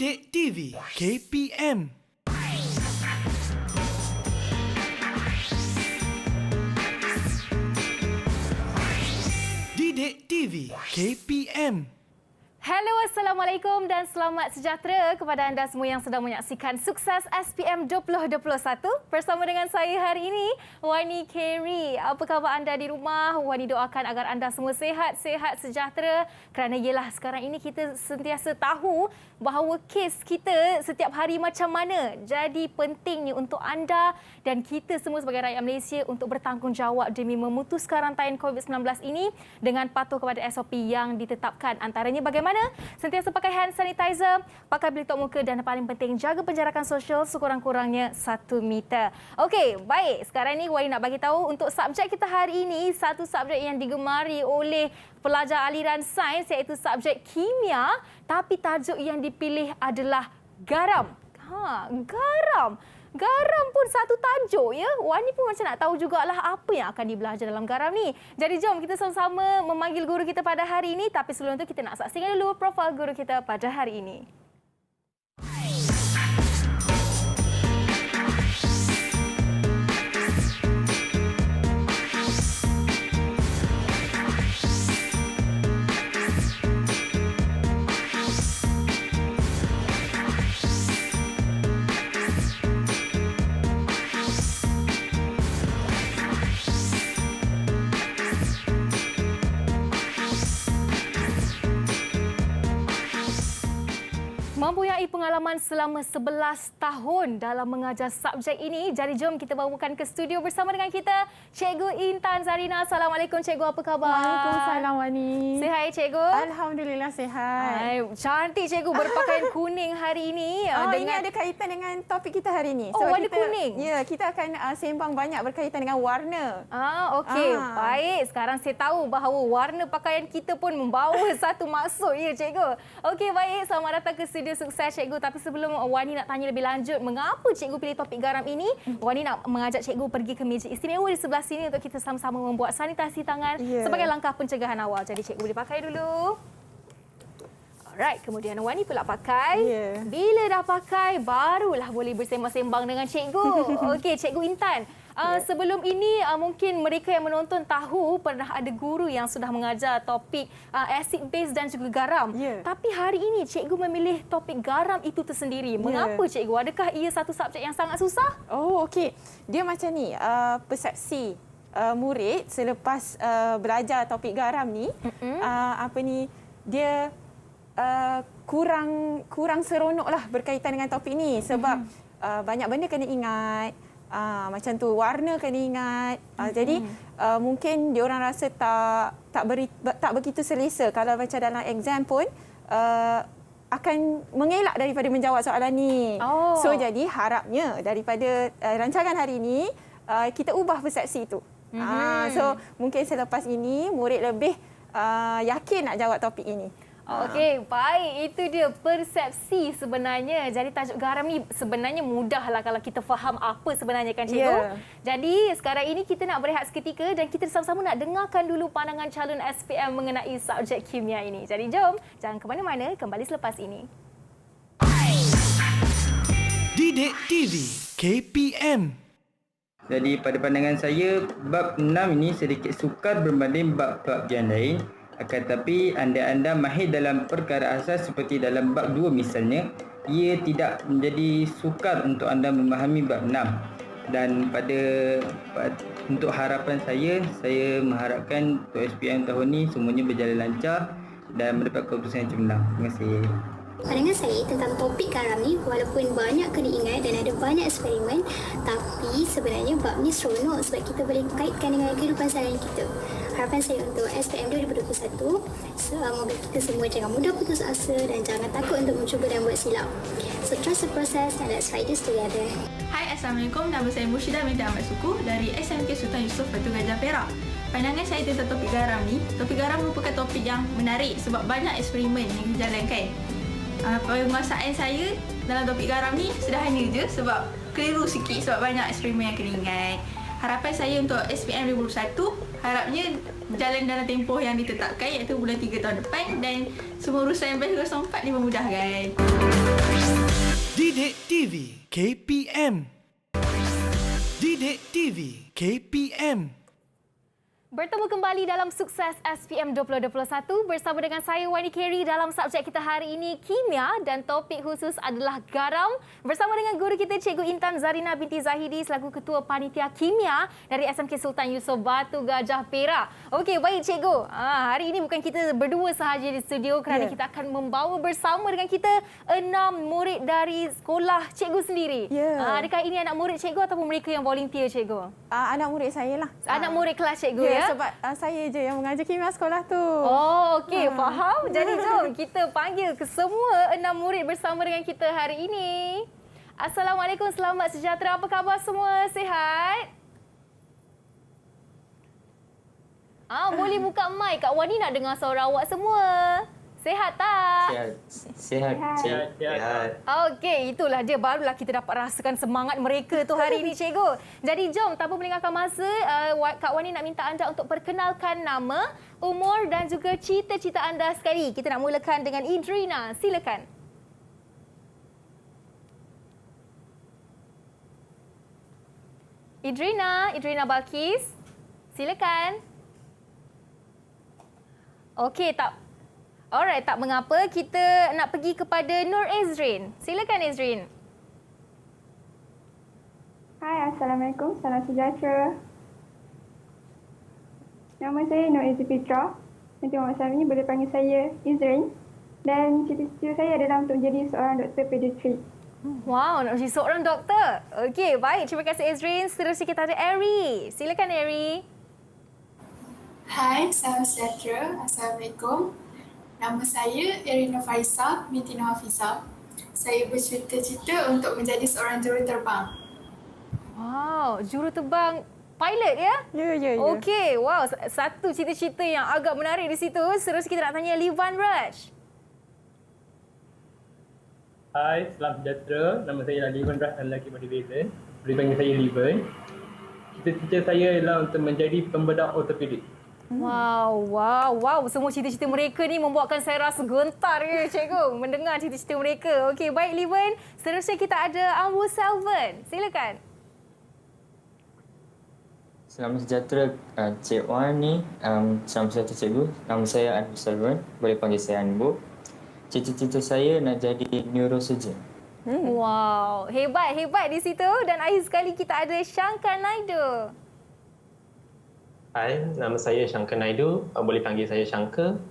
Didik TV KPM. Didik TV KPM. Hello, Assalamualaikum dan selamat sejahtera kepada anda semua yang sedang menyaksikan Sukses SPM 2021. Bersama dengan saya hari ini, Wani Kerry. Apa khabar anda di rumah? Wani doakan agar anda semua sihat sejahtera. Kerana yelah sekarang ini kita sentiasa tahu bahawa kes kita setiap hari macam mana. Jadi pentingnya untuk anda dan kita semua sebagai rakyat Malaysia untuk bertanggungjawab demi memutuskan rantaian COVID-19 ini dengan patuh kepada SOP yang ditetapkan. Antaranya bagaimana? Sentiasa pakai hand sanitizer, pakai pelitup muka dan paling penting jaga penjarakan sosial sekurang-kurangnya 1 meter. Okey, baik. Sekarang ni Wani nak bagi tahu untuk subjek kita hari ini, satu subjek yang digemari oleh pelajar aliran sains iaitu subjek kimia, tapi tajuk yang dipilih adalah garam. Garam. Garam pun satu tajuk ya. Wani pun macam nak tahu jugalah apa yang akan dibelajar dalam garam ni. Jadi jom kita sama-sama memanggil guru kita pada hari ini. Tapi sebelum itu kita nak saksikan dulu profil guru kita pada hari ini. Mempunyai pengalaman selama 11 tahun dalam mengajar subjek ini. Jadi jom kita bawakan ke studio bersama dengan kita Cikgu Intan Zarina. Assalamualaikum Cikgu, apa khabar? Waalaikumsalam Wani. Sihat Cikgu? Alhamdulillah sihat. Cantik Cikgu berpakaian kuning hari ini. Ini ada kaitan dengan topik kita hari ini. Warna kuning? Ya, kita akan sembang banyak berkaitan dengan warna. Okey. Baik, sekarang saya tahu bahawa warna pakaian kita pun membawa satu maksud ya Cikgu. Okey, baik. Selamat datang ke studio Sukses Cikgu. Tapi sebelum Wani nak tanya lebih lanjut mengapa Cikgu pilih topik garam ini, Wani nak mengajak Cikgu pergi ke meja istimewa di sebelah sini untuk kita sama-sama membuat sanitasi tangan sebagai langkah pencegahan awal. Jadi Cikgu boleh pakai dulu. Alright, kemudian Wani pula pakai. Bila dah pakai, barulah boleh bersembang-sembang dengan Cikgu. Okey, Cikgu Intan. Sebelum ini mungkin mereka yang menonton tahu pernah ada guru yang sudah mengajar topik acid base dan juga garam. Tapi hari ini Cikgu memilih topik garam itu tersendiri. Mengapa Cikgu? Adakah ia satu subjek yang sangat susah? Oh, okey. Dia macam ni, persepsi murid selepas belajar topik garam ni, dia kurang seronoklah berkaitan dengan topik ni sebab banyak benda kena ingat. Macam tu, warna kena ingat. Jadi mungkin dia orang rasa tak begitu selesa kalau macam dalam exam pun akan mengelak daripada menjawab soalan ni. So jadi harapnya daripada rancangan hari ini kita ubah persepsi itu. So mungkin selepas ini murid lebih yakin nak jawab topik ini. Okey, baik. Itu dia persepsi sebenarnya. Jadi tajuk garam ni sebenarnya mudahlah kalau kita faham apa sebenarnya kan Cikgu. Jadi sekarang ini kita nak berehat seketika dan kita sama-sama nak dengarkan dulu pandangan calon SPM mengenai subjek kimia ini. Jadi jom, jangan ke mana-mana, kembali selepas ini. Didik TV KPM. Jadi pada pandangan saya, bab 6 ini sedikit sukar berbanding bab-bab yang lain. Akan tetapi anda mahir dalam perkara asas seperti dalam bab 2 misalnya, ia tidak menjadi sukar untuk anda memahami bab 6. Dan untuk harapan saya mengharapkan untuk SPM tahun ini semuanya berjalan lancar dan mendapat keputusan yang cemerlang. Terima kasih. Pandangan saya tentang topik garam ni, walaupun banyak kena ingat dan ada banyak eksperimen, tapi sebenarnya bab ni seronok sebab kita boleh kaitkan dengan kehidupan seharian kita. Harapan saya untuk SPM 2021, semoga kita semua jangan mudah putus asa dan jangan takut untuk mencuba dan buat silap. So trust the process and let's fight this together. Hai, Assalamualaikum. Nama saya Murshidah binti Ahmad Suku dari SMK Sultan Yusof Batu Gajah Perak. Pandangan saya tentang topik garam ni, topik garam merupakan topik yang menarik sebab banyak eksperimen yang dijalankan. Penguasaan saya dalam topik garam ni sederhana je sebab keliru sikit sebab banyak eksperimen yang kena ingat. Harapan saya untuk SPM 2021, harapnya berjalan dalam tempoh yang ditetapkan iaitu bulan 3 tahun depan dan semua urusan yang berlaku 04 dipermudahkan. Didik TV KPM. Didik TV KPM. Bertemu kembali dalam Sukses SPM 2021 bersama dengan saya Wani Carey dalam subjek kita hari ini Kimia dan topik khusus adalah garam bersama dengan guru kita Cikgu Intan Zarina binti Zahidi selaku Ketua Panitia Kimia dari SMK Sultan Yusof Batu Gajah Perak. Okey, baik Cikgu. Hari ini bukan kita berdua sahaja di studio kerana kita akan membawa bersama dengan kita 6 murid dari sekolah Cikgu sendiri. Adakah ini anak murid Cikgu ataupun mereka yang volunteer Cikgu? Anak murid saya lah. Anak murid kelas Cikgu ya? Sebab saya je yang mengajar kimia sekolah tu. Oh, okey. Faham. Jadi jom kita panggil ke semua 6 murid bersama dengan kita hari ini. Assalamualaikum, selamat sejahtera. Apa khabar semua? Sihat? Boleh buka mic. Kak Wani nak dengar suara awak semua. Sihat tak? Sihat. Okey, itulah dia. Barulah kita dapat rasakan semangat mereka tu hari ini, Cikgu. Jadi jom, tanpa melengahkan masa, Kak Wani nak minta anda untuk perkenalkan nama, umur dan juga cita-cita anda sekali. Kita nak mulakan dengan Idrina. Silakan. Idrina Balkis. Silakan. Okey, Alright, tak mengapa. Kita nak pergi kepada Nur Ezrin. Silakan Ezrin. Hai, Assalamualaikum. Salam sejahtera. Nama saya Nur Ezrin Fitra. Nanti Muhammad Sami boleh panggil saya Ezrin. Dan cita-cita saya adalah untuk menjadi seorang doktor pediatrik. Wow, nak jadi seorang doktor. Okey, baik. Terima kasih Ezrin. Seterusnya kita ada Eri. Silakan Eri. Hai, salam sejahtera. Assalamualaikum. Nama saya Erina Faisal binti Hafizah. Saya bercita-cita untuk menjadi seorang juruterbang. Wow, juruterbang pilot ya? Ya. Okey, wow. Satu cita-cita yang agak menarik di situ. Seterusnya kita nak tanya Livan Raj. Hai, salam sejahtera. Nama saya adalah Livan Raj dan lelaki motivation. Boleh panggil saya Livan. Cita-cita saya ialah untuk menjadi pembedah ortopedik. Wow. Semua cita-cita mereka ni membuatkan saya rasa gentar ya, Cikgu, mendengar cita-cita mereka. Okey, baik Livan. Seterusnya kita ada Ambu Selvan. Silakan. Selamat sejahtera Cik Wani. Selamat sejahtera Cikgu. Nama saya Ambu Selvan. Boleh panggil saya Ambu. Cita-cita saya nak jadi neurosurgeon. Wow, hebat di situ. Dan akhir sekali kita ada Shankar Naidu. Hai, nama saya Shankar Naidu. Boleh panggil saya Shankar.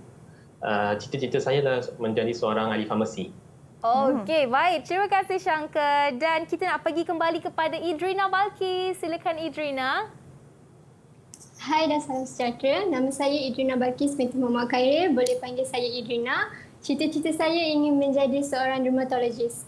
Cita-cita saya adalah menjadi seorang ahli farmasi. Okey, baik. Terima kasih Shankar. Dan kita nak pergi kembali kepada Idrina Balkis. Silakan Idrina. Hai dan salam sejahtera. Nama saya Idrina Balkis binti Muhammad Khairil. Boleh panggil saya Idrina. Cita-cita saya ingin menjadi seorang dermatologis.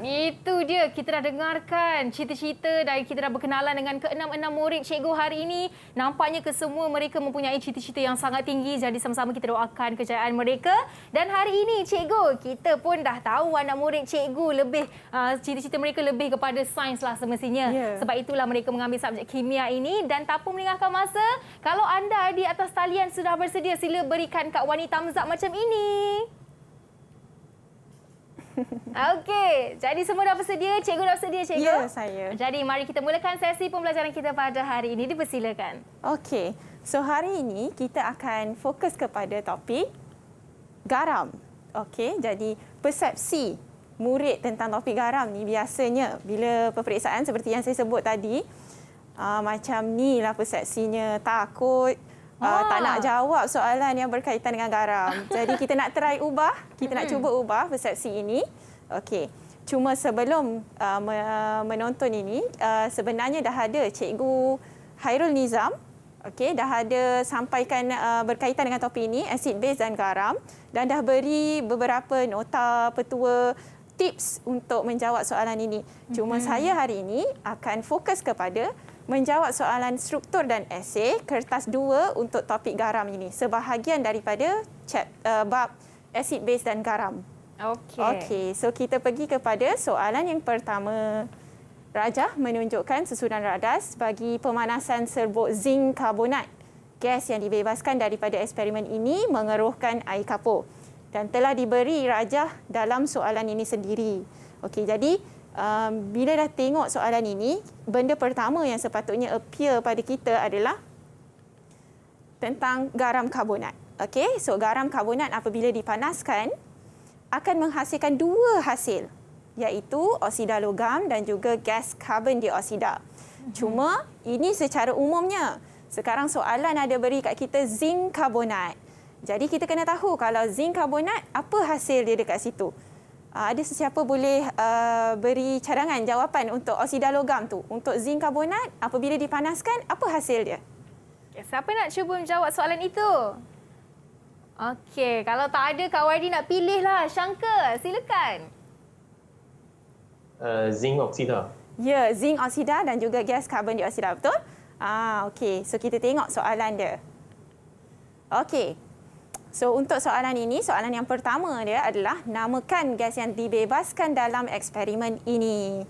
Itu dia. Kita dah dengarkan cita-cita dan kita dah berkenalan dengan ke-6 murid Cikgu hari ini. Nampaknya kesemua mereka mempunyai cita-cita yang sangat tinggi. Jadi sama-sama kita doakan kejayaan mereka. Dan hari ini Cikgu, kita pun dah tahu anak murid Cikgu lebih, cita-cita mereka lebih kepada sains lah semestinya. Sebab itulah mereka mengambil subjek kimia ini. Dan tanpa melengahkan masa, kalau anda di atas talian sudah bersedia, sila berikan Kak Wani thumbs up macam ini. Okey, jadi semua dah bersedia? Cikgu dah bersedia, Cikgu? Ya, saya. Jadi mari kita mulakan sesi pembelajaran kita pada hari ini. Dipersilakan. Okey, so hari ini kita akan fokus kepada topik garam. Okey, jadi persepsi murid tentang topik garam ni biasanya bila peperiksaan seperti yang saya sebut tadi, macam ni lah persepsinya, takut, tak nak jawab soalan yang berkaitan dengan garam. Jadi kita nak try ubah, kita nak cuba ubah persepsi ini. Okey. Cuma sebelum menonton ini, sebenarnya dah ada Cikgu Hairul Nizam, okey, dah ada sampaikan berkaitan dengan topik ini, acid base dan garam, dan dah beri beberapa nota petua tips untuk menjawab soalan ini. Cuma saya hari ini akan fokus kepada menjawab soalan struktur dan esei kertas 2 untuk topik garam ini. Sebahagian daripada bab acid base dan garam. Okey, so kita pergi kepada soalan yang pertama. Rajah menunjukkan susunan radas bagi pemanasan serbuk zinc karbonat. gas yang dibebaskan daripada eksperimen ini mengeruhkan air kapur. Dan telah diberi rajah dalam soalan ini sendiri. Okey, jadi bila dah tengok soalan ini, benda pertama yang sepatutnya appear pada kita adalah tentang garam karbonat. Okey, so garam karbonat apabila dipanaskan akan menghasilkan dua hasil, iaitu oksida logam dan juga gas karbon dioksida. Cuma ini secara umumnya. Sekarang soalan ada beri kat kita zinc karbonat. Jadi kita kena tahu kalau zinc karbonat, apa hasil dia dekat situ. Ada sesiapa boleh beri cadangan jawapan untuk oksida logam tu? Untuk zinc karbonat, apabila dipanaskan, apa hasil dia? Siapa nak cuba menjawab soalan itu? Okey, kalau tak ada, Kak Wardi nak pilih lah. Syangka, silakan. Zinc oksida. Ya, zinc oksida dan juga gas karbon dioksida, betul? Okey, so kita tengok soalan dia. Okey. So untuk soalan ini, soalan yang pertama dia adalah namakan gas yang dibebaskan dalam eksperimen ini.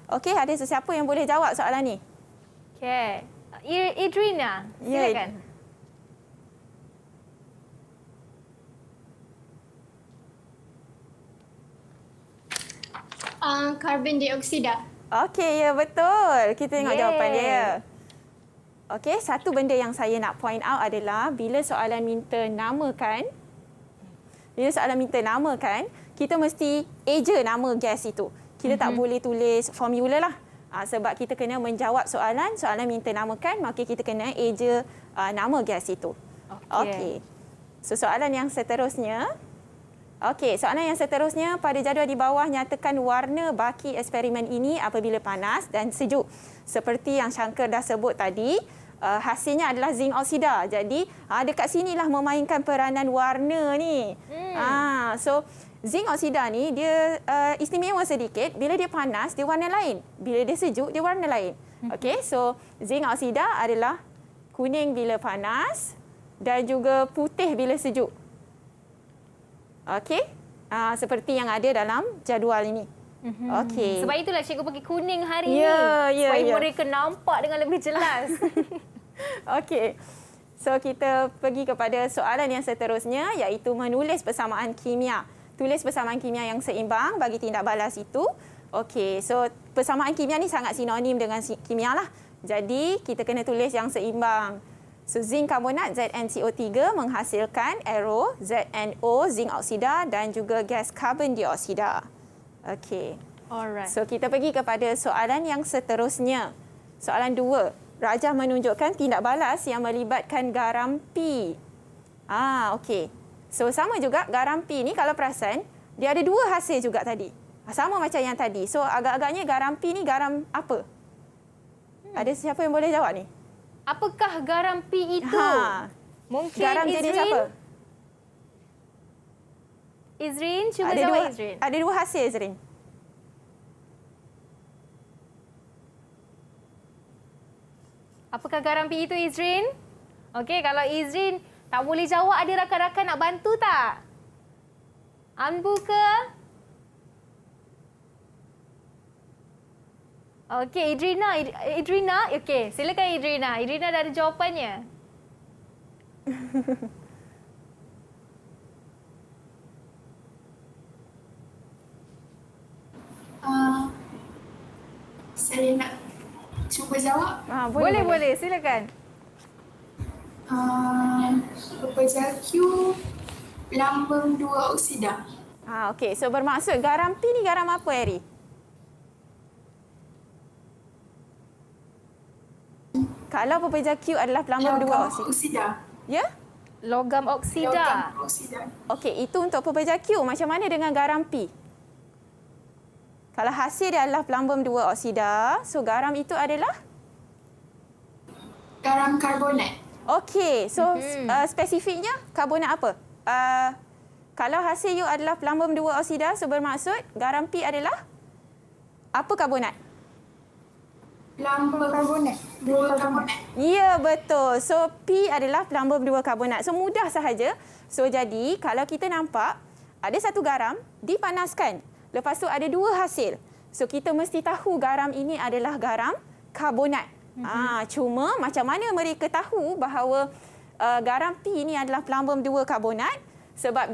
Okey, ada sesiapa yang boleh jawab soalan ni? Okey. Idrina, silakan. Karbon dioksida. Okey, ya betul. Kita tengok jawapan dia. Okey, satu benda yang saya nak point out adalah bila soalan minta namakan, kita mesti eja nama gas itu. Kita tak boleh tulis formula lah. Sebab kita kena menjawab soalan minta namakan, maka kita kena eja nama gas itu. Okey. So soalan yang seterusnya. Okey, soalan yang seterusnya, pada jadual di bawah nyatakan warna baki eksperimen ini apabila panas dan sejuk. Seperti yang Syangka dah sebut tadi, hasilnya adalah zinc oksida. Jadi dekat sinilah memainkan peranan warna ni. So zinc oksida ni dia istimewa sedikit. Bila dia panas dia warna lain. Bila dia sejuk dia warna lain. Okey, so zinc oksida adalah kuning bila panas dan juga putih bila sejuk. Okey, seperti yang ada dalam jadual ini. Okey. Sebab itulah cikgu bagi kuning hari ini. Supaya mereka nampak dengan lebih jelas. Okey. So kita pergi kepada soalan yang seterusnya, iaitu menulis persamaan kimia. Tulis persamaan kimia yang seimbang bagi tindak balas itu. Okey, so persamaan kimia ni sangat sinonim dengan kimia lah. Jadi kita kena tulis yang seimbang. So zinc karbonat ZnCO3 menghasilkan arrow ZnO zinc oksida dan juga gas karbon dioksida. Okey. Alright. So kita pergi kepada soalan yang seterusnya. Soalan 2. Rajah menunjukkan tindak balas yang melibatkan garam P. Okey. So sama juga garam P ni kalau perasan, dia ada dua hasil juga tadi. Sama macam yang tadi. So agak-agaknya garam P ni garam apa? Ada siapa yang boleh jawab ni? Apakah garam P itu? Mungkin garam jenis apa? Izrin, cuba jawab Izrin. Ada dua hasil, Izrin. Apakah garam P itu, Izrin? Okey, kalau Izrin tak boleh jawab, ada rakan-rakan nak bantu tak? Anbu ke? Okey, Idrina. Okey, silakan Idrina. Idrina dah ada jawapannya. Saya nak cuba jawab. Boleh, silakan. Pepeja Q lambung 2 oksida. Okey, so bermaksud garam P ni garam apa, Eri? Kalau pepeja Q adalah pelambung 2 oksida. Ya? Logam oksida. Okey, itu untuk pepeja Q. Macam mana dengan garam P? Kalau hasil dia adalah pelambung 2 oksida, so garam itu adalah? Garam karbonat. Okey, so spesifiknya karbonat apa? Kalau hasil you adalah pelambung 2 oksida, so bermaksud garam P adalah apa karbonat? Pelambung karbonat. 2 karbonat. Ya, betul. So P adalah pelambung 2 karbonat. So mudah sahaja. So jadi kalau kita nampak ada satu garam dipanaskan. Lepas tu ada dua hasil. So kita mesti tahu garam ini adalah garam karbonat. Cuma macam mana mereka tahu bahawa garam P ini adalah plumbum 2 karbonat sebab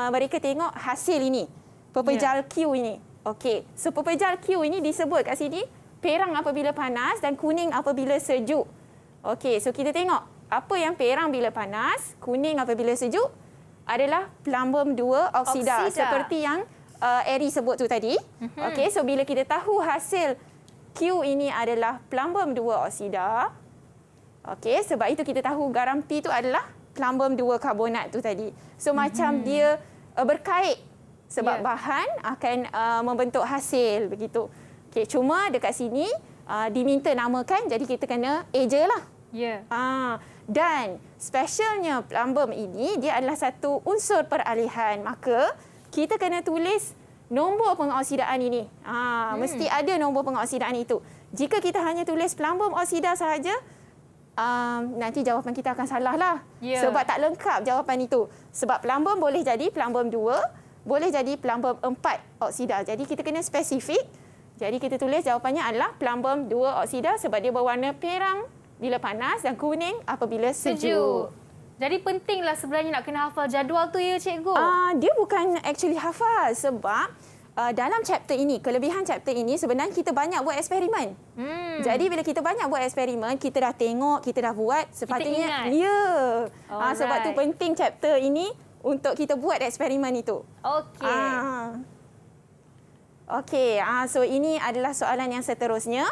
mereka tengok hasil ini, pepejal Q ini. Okey, so pepejal Q ini disebut kat sini perang apabila panas dan kuning apabila sejuk. Okey, so kita tengok apa yang perang bila panas, kuning apabila sejuk adalah plumbum 2 oksida. Seperti yang Eri sebut tu tadi. Okey, so bila kita tahu hasil Q ini adalah plumbum 2 oksida, okey, sebab itu kita tahu garam P itu adalah plumbum 2 karbonat tu tadi. So macam dia berkait sebab bahan akan membentuk hasil begitu. Okey, cuma dekat sini diminta namakan, jadi kita kena eja lah. Ya. Dan specialnya plumbum ini dia adalah satu unsur peralihan, maka kita kena tulis nombor pengoksidaan ini. Mesti ada nombor pengoksidaan itu. Jika kita hanya tulis plumbum oksida sahaja, nanti jawapan kita akan salah lah. Sebab tak lengkap jawapan itu. Sebab plumbum boleh jadi plumbum 2, boleh jadi plumbum 4 oksida. Jadi kita kena spesifik. Jadi kita tulis jawapannya adalah plumbum 2 oksida sebab dia berwarna perang bila panas dan kuning apabila sejuk. Jadi pentinglah sebenarnya nak kena hafal jadual tu ya cikgu. Dia bukan actually hafal sebab dalam chapter ini, kelebihan chapter ini sebenarnya kita banyak buat eksperimen. Jadi bila kita banyak buat eksperimen, kita dah tengok, kita dah buat, sepatutnya sebab tu penting chapter ini untuk kita buat eksperimen itu. Okey. Okey, so ini adalah soalan yang seterusnya.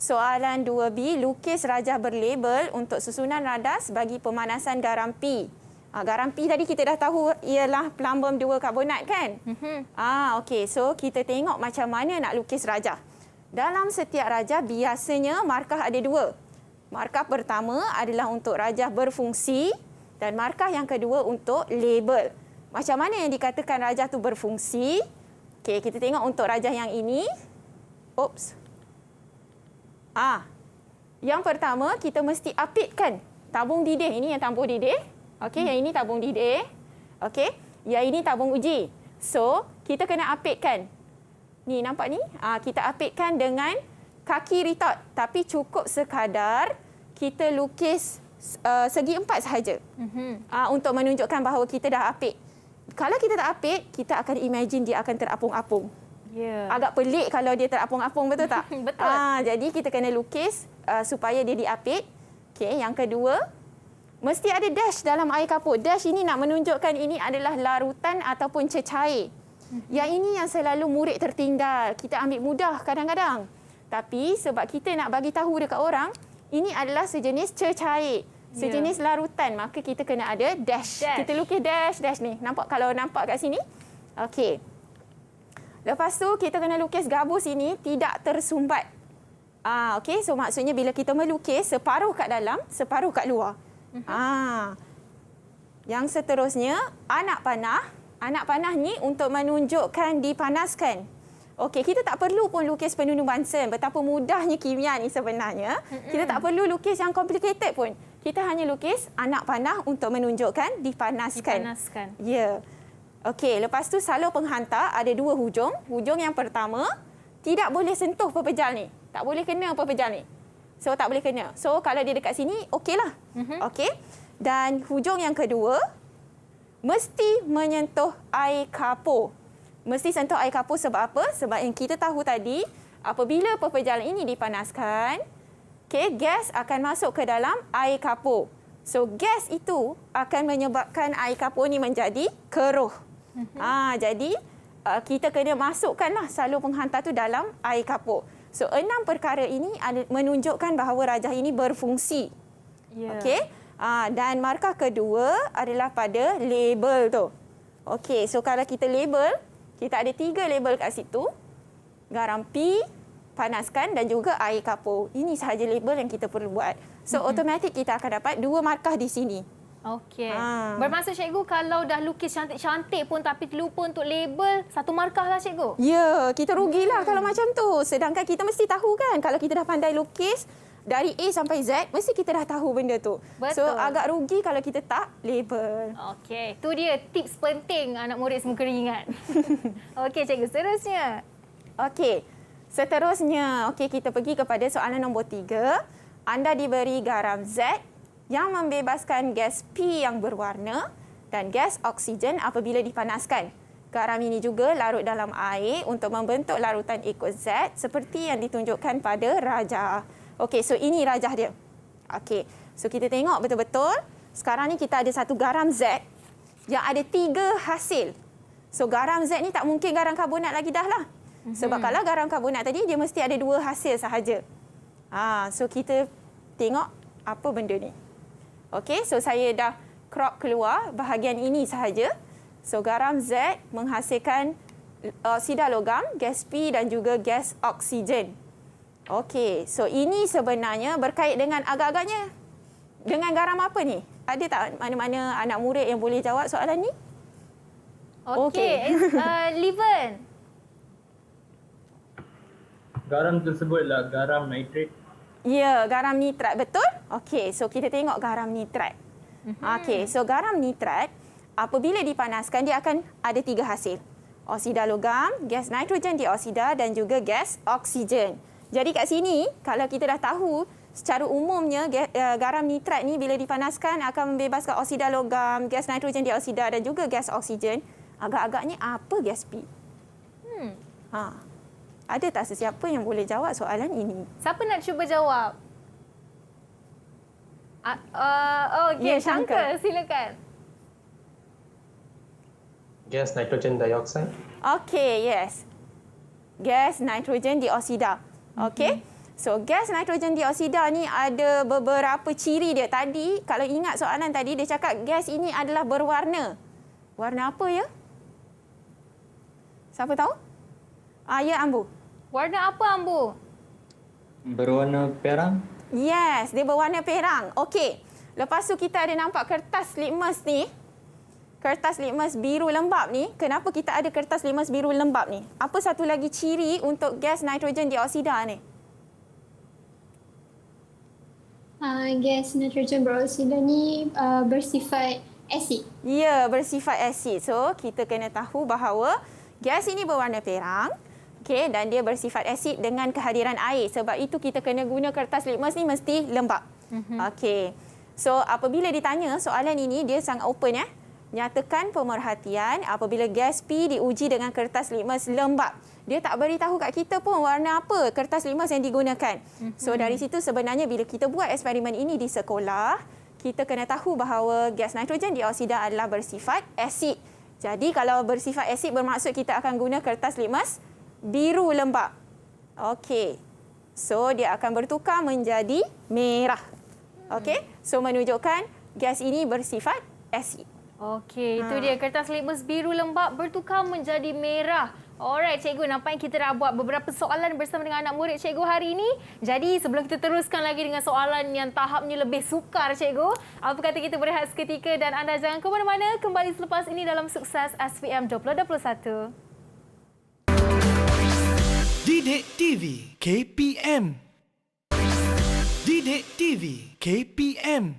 Soalan 2B, lukis rajah berlabel untuk susunan radas bagi pemanasan garam P. Garam P tadi kita dah tahu ialah plumbum 2 karbonat kan? Okey, so kita tengok macam mana nak lukis rajah. Dalam setiap rajah biasanya markah ada 2. Markah pertama adalah untuk rajah berfungsi dan markah yang kedua untuk label. Macam mana yang dikatakan rajah tu berfungsi? Okey, kita tengok untuk rajah yang ini. Yang pertama kita mesti apitkan tabung didih. Ini yang tabung didih. Okey, yang ini tabung didih. Okey, yang ini tabung uji. So, kita kena apitkan. Ni nampak ni? Kita apitkan dengan kaki retort. Tapi cukup sekadar kita lukis segi 4 sahaja. Untuk menunjukkan bahawa kita dah apit. Kalau kita tak apit, kita akan imagine dia akan terapung-apung. Agak pelik kalau dia terapung-apung, betul tak? Betul. Jadi kita kena lukis supaya dia diapit. Okey, yang kedua, mesti ada dash dalam air kapur. Dash ini nak menunjukkan ini adalah larutan ataupun cecair. Yang ini yang selalu murid tertinggal. Kita ambil mudah kadang-kadang. Tapi sebab kita nak bagi tahu dekat orang, ini adalah sejenis cecair, sejenis larutan, maka kita kena ada dash. Kita lukis dash ni. Nampak kalau nampak kat sini? Okey. Lepas tu kita kena lukis gabus ini tidak tersumbat. Okey, so maksudnya bila kita melukis separuh kat dalam, separuh kat luar. Yang seterusnya anak panah. Anak panah ni untuk menunjukkan dipanaskan. Okey, kita tak perlu pun lukis penunjuk Bunsen. Betapa mudahnya kimia ni sebenarnya. Kita tak perlu lukis yang complicated pun. Kita hanya lukis anak panah untuk menunjukkan dipanaskan. Ya. Okey, lepas tu salur penghantar ada 2 hujung. Hujung yang pertama tidak boleh sentuh pepejal ni. Tak boleh kena pepejal ni. So tak boleh kena. So kalau dia dekat sini okeylah. Okey. Dan hujung yang kedua mesti menyentuh air kapur. Mesti sentuh air kapur sebab apa? Sebab yang kita tahu tadi, apabila pepejal ini dipanaskan, gas akan masuk ke dalam air kapur. So gas itu akan menyebabkan air kapur ni menjadi keruh. Jadi kita kena masukkanlah salur penghantar tu dalam air kapur. So 6 perkara ini menunjukkan bahawa rajah ini berfungsi. Okey. Dan markah kedua adalah pada label tu. Okey, so kalau kita label, kita ada 3 label kat situ. Garam P, panaskan dan juga air kapur. Ini sahaja label yang kita perlu buat. So automatik kita akan dapat 2 markah di sini. Okey. Bermaksud cikgu kalau dah lukis cantik-cantik pun tapi terlupa untuk label, 1 markah lah cikgu? Ya, kita rugilah kalau macam tu. Sedangkan kita mesti tahu kan kalau kita dah pandai lukis dari A sampai Z, mesti kita dah tahu benda tu. Betul. So agak rugi kalau kita tak label. Okey, tu dia tips penting anak murid semua kena ingat. Okey cikgu, seterusnya. Okey. Seterusnya, kita pergi kepada soalan nombor 3. Anda diberi garam Z yang membebaskan gas P yang berwarna dan gas oksigen apabila dipanaskan. Garam ini juga larut dalam air untuk membentuk larutan aqueous Z seperti yang ditunjukkan pada rajah. Okey, so ini rajah dia. Okey, so kita tengok betul-betul. Sekarang ni kita ada satu garam Z yang ada 3 hasil. So garam Z ni tak mungkin garam karbonat lagi dah lah. Sebab kalau garam karbonat tadi dia mesti ada 2 hasil sahaja. So kita tengok apa benda ni. Okey, so saya dah crop keluar bahagian ini sahaja. So garam Z menghasilkan oksida logam, gas P dan juga gas oksigen. Okey, so ini sebenarnya berkait dengan agak-agaknya dengan garam apa ni? Ada tak mana-mana anak murid yang boleh jawab soalan ni? Okey. Liven. Garam tersebutlah garam nitrat. Ya, garam nitrat, betul? Okey, so kita tengok garam nitrat. Okey, so garam nitrat apabila dipanaskan dia akan ada 3 hasil. Oksida logam, gas nitrogen dioksida dan juga gas oksigen. Jadi kat sini kalau kita dah tahu secara umumnya garam nitrat ni bila dipanaskan akan membebaskan oksida logam, gas nitrogen dioksida dan juga gas oksigen. Agak-agaknya apa gas P? Ada tak sesiapa yang boleh jawab soalan ini? Siapa nak cuba jawab? Okey, Syangka, silakan. Gas nitrogen dioxide. Okey, yes. Gas nitrogen dioksida. Okey. So, gas nitrogen dioksida ni ada beberapa ciri dia. Tadi, kalau ingat soalan tadi, dia cakap gas ini adalah berwarna. Warna apa ya? Siapa tahu? Ya, Ambu. Warna apa, Ambu? Berwarna perang. Yes, dia berwarna perang. Okey. Lepas tu kita ada nampak kertas litmus ni. Kertas litmus biru lembap ni. Kenapa kita ada kertas litmus biru lembap ni? Apa satu lagi ciri untuk gas nitrogen dioksida ni? Gas nitrogen beroksida ni bersifat asid. Ya, bersifat asid. So, kita kena tahu bahawa gas ini berwarna perang. Okey, dan dia bersifat asid dengan kehadiran air. Sebab itu kita kena guna kertas litmus ni mesti lembap. Okey. So, apabila ditanya soalan ini, dia sangat open ya. Nyatakan pemerhatian apabila gas P diuji dengan kertas litmus lembap. Dia tak beritahu kat kita pun warna apa kertas litmus yang digunakan. So, dari situ sebenarnya bila kita buat eksperimen ini di sekolah, kita kena tahu bahawa gas nitrogen dioksida adalah bersifat asid. Jadi, kalau bersifat asid bermaksud kita akan guna kertas litmus biru lembap. Okey. So, dia akan bertukar menjadi merah. Okey. So, menunjukkan gas ini bersifat asid. Okey, itu dia kertas litmus biru lembap bertukar menjadi merah. Alright, cikgu, nampaknya kita dah buat beberapa soalan bersama dengan anak murid cikgu hari ini. Jadi, sebelum kita teruskan lagi dengan soalan yang tahapnya lebih sukar, cikgu, apa kata kita berehat seketika dan anda jangan ke mana-mana, kembali selepas ini dalam Sukses SPM 2021. Didik TV KPM. Didik TV KPM.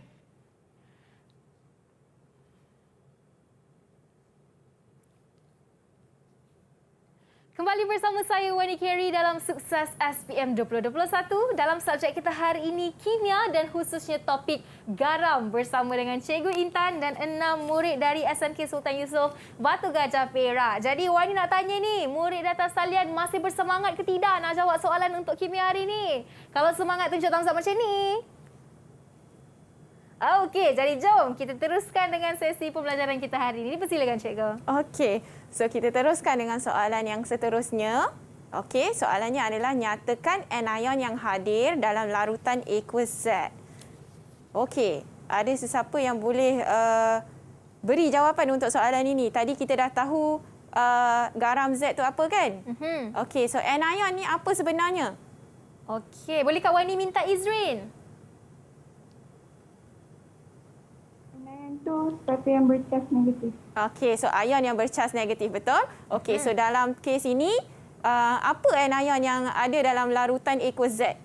Kembali bersama saya Wani Carey dalam Sukses SPM 2021 dalam subjek kita hari ini kimia dan khususnya topik garam bersama dengan Cikgu Intan dan 6 murid dari SMK Sultan Yusof Batu Gajah Perak. Jadi Wani nak tanya ni, murid data sekalian masih bersemangat ke tidak nak jawab soalan untuk kimia hari ini? Kalau semangat tunjuk thumbs up macam ni. Okey, jadi jom kita teruskan dengan sesi pembelajaran kita hari ini. Persilakan cikgu. Okey, so kita teruskan dengan soalan yang seterusnya. Okey, soalannya adalah nyatakan anion yang hadir dalam larutan aqueous Z. Okey, ada sesiapa yang boleh beri jawapan untuk soalan ini? Tadi kita dah tahu garam Z tu apa kan? Okey, so anion ni apa sebenarnya? Okey, boleh Kak Wani minta Izrin? Itu sesuatu yang bercas negatif. Okey, so ion yang bercas negatif, betul? Okey, so dalam kes ini, apa anion yang ada dalam larutan aqueous Z?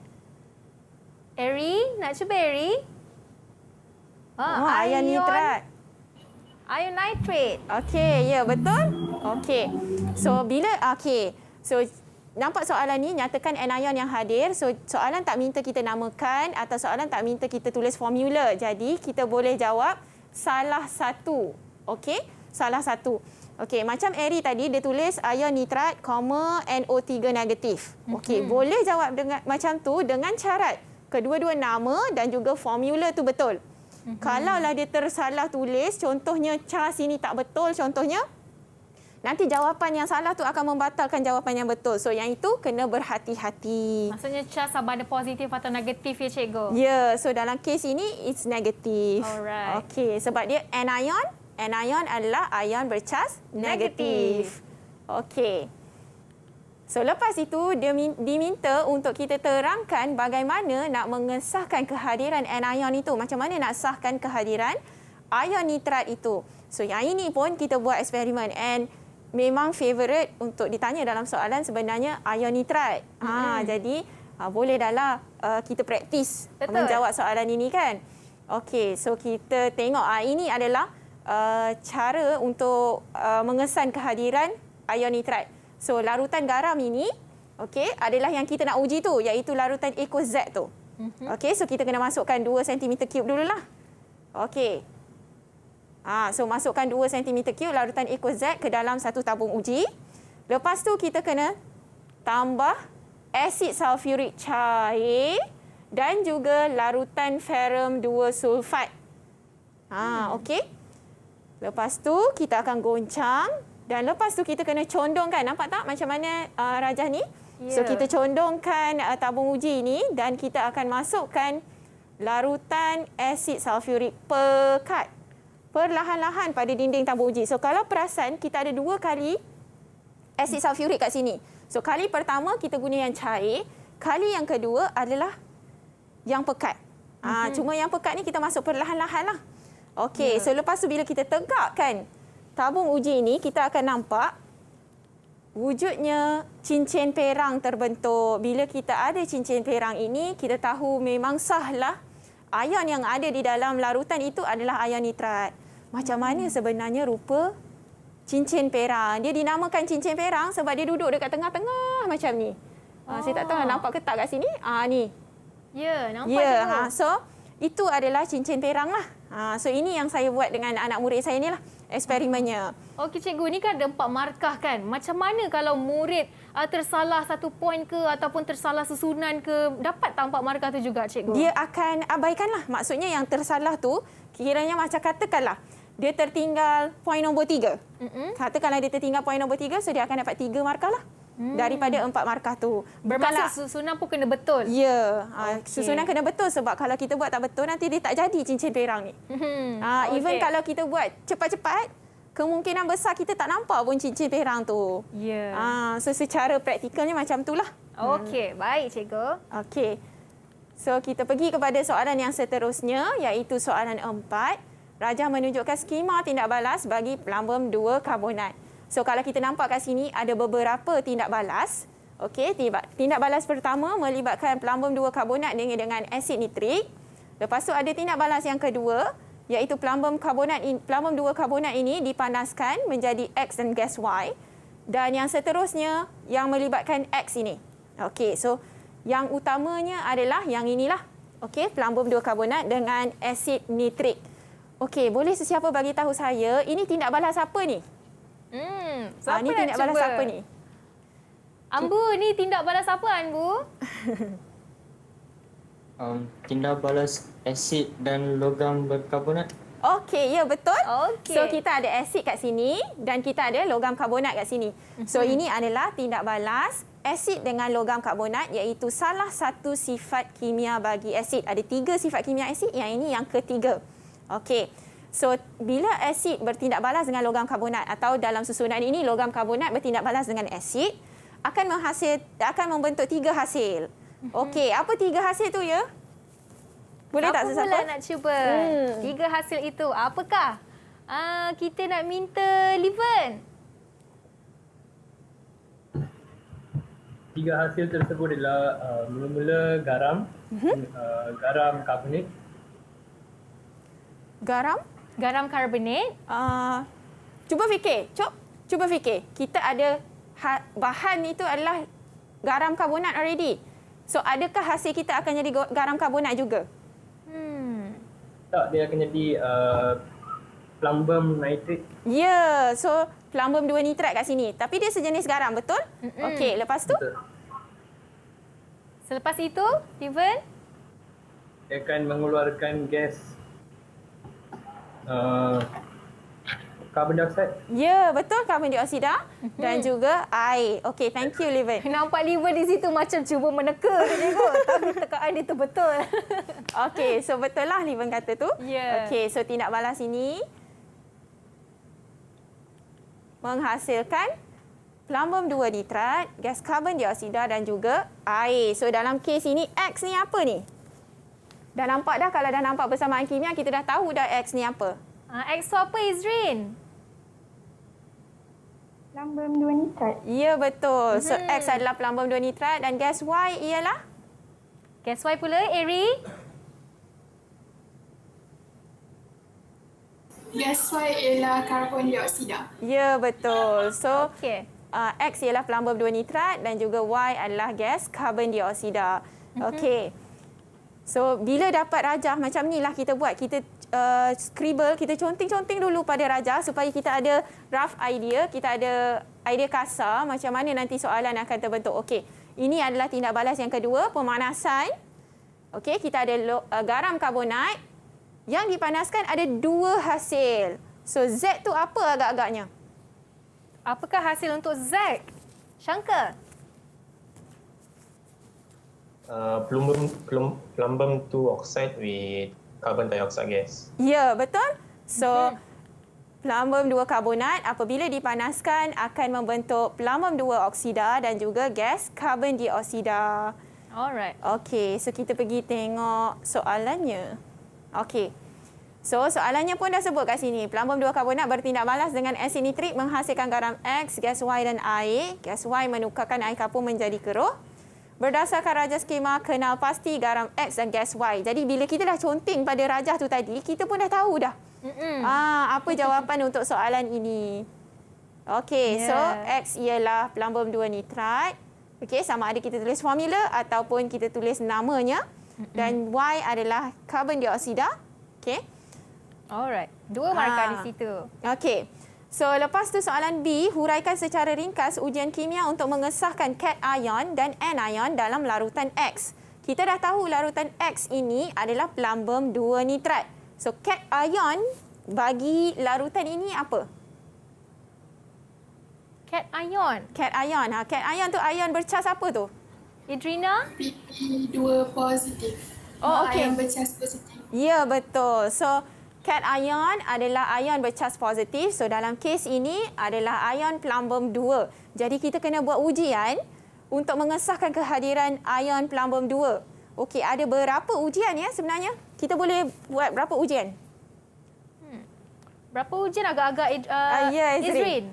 Eri, nak cuba Eri? Ion nitrat. Ion nitrate. Okey, ya betul? Okey. So bila so nampak soalan ni, nyatakan anion yang hadir. So soalan tak minta kita namakan atau soalan tak minta kita tulis formula. Jadi kita boleh jawab salah satu. Okey, salah satu. Okey, macam Eri tadi dia tulis ion nitrat, NO3 negatif. Okey, boleh jawab dengan macam tu dengan syarat kedua-dua nama dan juga formula tu betul. Kalaulah dia tersalah tulis, contohnya CHA sini tak betul contohnya, nanti jawapan yang salah tu akan membatalkan jawapan yang betul. So yang itu kena berhati-hati. Maksudnya CHA sama ada positif atau negatif ya cikgu? Ya, so dalam kes ini it's negatif. Alright. Okey, sebab dia anion adalah ion bercas negatif. Okey. So lepas itu dia diminta untuk kita terangkan bagaimana nak mengesahkan kehadiran anion itu. Macam mana nak sahkan kehadiran ion nitrat itu. So yang ini pun kita buat eksperimen and memang favorite untuk ditanya dalam soalan sebenarnya ion nitrat. Jadi boleh dahlah kita praktis menjawab soalan ini kan. Okey, so kita tengok ini adalah cara untuk mengesan kehadiran ion nitrat. So larutan garam ini adalah yang kita nak uji tu, iaitu larutan Eco Z tu. Okey, so kita kena masukkan 2 cm3 dululah. Okey. So masukkan 2 cm3 larutan Eco Z ke dalam satu tabung uji. Lepas tu kita kena tambah asid sulfurik cair dan juga larutan ferrum 2 sulfat. Okey. Lepas tu kita akan goncang dan lepas tu kita kena condongkan. Nampak tak macam mana Rajah ni? So kita condongkan tabung uji ini dan kita akan masukkan larutan asid sulfurik pekat perlahan-lahan pada dinding tabung uji. So kalau perasan kita ada 2 kali asid sulfurik kat sini. So kali pertama kita guna yang cair, kali yang kedua adalah yang pekat. Cuma yang pekat ni kita masuk perlahan-lahan lah. Okey, so lepas tu bila kita tegakkan tabung uji ini, kita akan nampak wujudnya cincin perang terbentuk. Bila kita ada cincin perang ini, kita tahu memang sahlah ion yang ada di dalam larutan itu adalah ion nitrat. Macam mana sebenarnya rupa cincin perang? Dia dinamakan cincin perang sebab dia duduk dekat tengah-tengah macam ni. Saya tak tahu nampak ke tak kat sini? Ni. Ya, nampak cikgu. So itu adalah cincin perang lah. So ini yang saya buat dengan anak murid saya ni lah, eksperimennya. Okey cikgu, ni kan ada 4 markah kan. Macam mana kalau murid tersalah 1 poin ke ataupun tersalah susunan ke, dapat tak 4 markah tu juga cikgu? Dia akan abaikan lah. Maksudnya yang tersalah tu, kiranya macam katakanlah, dia tertinggal poin nombor 3. Katakanlah dia tertinggal poin nombor 3, so dia akan dapat 3 markah lah. Daripada 4 markah tu. Bermaksud susunan pun kena betul? Ya, susunan kena betul sebab kalau kita buat tak betul nanti dia tak jadi cincin perang ni. Even kalau kita buat cepat-cepat, kemungkinan besar kita tak nampak pun cincin perang tu. Ya. So secara praktikalnya macam itulah. Okey, baik cikgu. Okey. So kita pergi kepada soalan yang seterusnya iaitu soalan 4. Rajah menunjukkan skema tindak balas bagi plumbum 2 karbonat. So kalau kita nampak kat sini ada beberapa tindak balas. Okey, tindak balas pertama melibatkan plumbum 2 karbonat dengan asid nitrik. Lepas tu ada tindak balas yang kedua iaitu plumbum 2 karbonat ini dipanaskan menjadi X dan gas Y. Dan yang seterusnya yang melibatkan X ini. Okey, so yang utamanya adalah yang inilah. Okey, plumbum 2 karbonat dengan asid nitrik. Okey, boleh sesiapa bagi tahu saya ini tindak balas apa ni? Siapa ni tindak balas apa ni? Ambu, ni tindak balas apa Ambu? Tindak balas asid dan logam berkarbonat. Okey, ya betul. Okay. So kita ada asid kat sini dan kita ada logam karbonat kat sini. So ini adalah tindak balas asid dengan logam karbonat iaitu salah satu sifat kimia bagi asid. Ada 3 sifat kimia asid, yang ini yang ketiga. Okey. So, bila asid bertindak balas dengan logam karbonat atau dalam susunan ini logam karbonat bertindak balas dengan asid akan membentuk 3 hasil. Okey, apa 3 hasil tu ya? Boleh tak sesiapa? Siapa nak cuba? 3 hasil itu apakah? Kita nak minta Liven. 3 hasil tersebut adalah mula-mula garam, garam karbonat. Garam karbonat. Cuba fikir. Kita ada bahan itu adalah garam karbonat already. So adakah hasil kita akan jadi garam karbonat juga? Tak, dia akan jadi plumbum nitrate. Ya, so plumbum 2 nitrat kat sini. Tapi dia sejenis garam, betul? Okey, lepas tu? Betul. Selepas itu, Steven? Dia akan mengeluarkan gas carbon dioxide. Ya, betul, karbon dioksida dan juga air. Okey, thank you, Liven. Nampak Liver di situ macam cuba meneka je cikgu. Tapi tekaan dia tu betul. Okey, so betul lah Liven kata tu. Ya. Okey, so tindak balas ini menghasilkan plumbum 2 nitrat, gas karbon dioksida dan juga air. So dalam kes ini X ni apa ni? Dah nampak dah, kalau dah nampak persamaan kimia kita dah tahu dah X ni apa. X tu apa, Izrin? Plumbum 2 nitrat. Ya, betul. So X adalah plumbum 2 nitrat dan gas Y ialah? Gas Y pula, Eri? Gas Y ialah karbon dioksida. Ya, betul. So Okey. X ialah plumbum 2 nitrat dan juga Y adalah gas karbon dioksida. Okey. So bila dapat rajah macam ni lah kita buat. Kita scribble, kita conteng-conteng dulu pada rajah supaya kita ada rough idea, kita ada idea kasar macam mana nanti soalan akan terbentuk. Okey. Ini adalah tindak balas yang kedua, pemanasan. Okey, kita ada garam karbonat. Yang dipanaskan ada 2 hasil. So Z tu apa agak-agaknya? Apakah hasil untuk Z? Syangka? Plumbum 2 oxide with carbon dioxide gas. Ya, betul. So plumbum 2 karbonat apabila dipanaskan akan membentuk plumbum 2 oksida dan juga gas karbon dioksida. Alright. Okey, so kita pergi tengok soalannya. Okey. So soalannya pun dah sebut kat sini. Plumbum 2 karbonat bertindak balas dengan asid nitrik menghasilkan garam X, gas Y dan air. Gas Y menukarkan air kapur menjadi keruh. Berdasarkan rajah skema, kenal pasti garam X dan gas Y. Jadi bila kita dah conteng pada rajah tu tadi, kita pun dah tahu dah. Apa jawapan untuk soalan ini? Okey, so X ialah plumbum 2 nitrat. Okey, sama ada kita tulis formula ataupun kita tulis namanya. Dan Y adalah karbon dioksida. Okey. Alright. 2 markah di situ. Okey. So, lepas tu soalan B, huraikan secara ringkas ujian kimia untuk mengesahkan cation dan anion dalam larutan X. Kita dah tahu larutan X ini adalah plumbum 2 nitrat. So, cation bagi larutan ini apa? Cation. Cation. Cation tu ion bercas apa tu? Idrina? PP2 positif. Oh, okey. Ion bercas positif. Ya, betul. So, cation adalah ion bercas positif. So, dalam kes ini adalah ion plumbum 2. Jadi, kita kena buat ujian untuk mengesahkan kehadiran ion plumbum 2. Okey, ada berapa ujian ya sebenarnya? Kita boleh buat berapa ujian? Berapa ujian agak-agak ya, Izrin?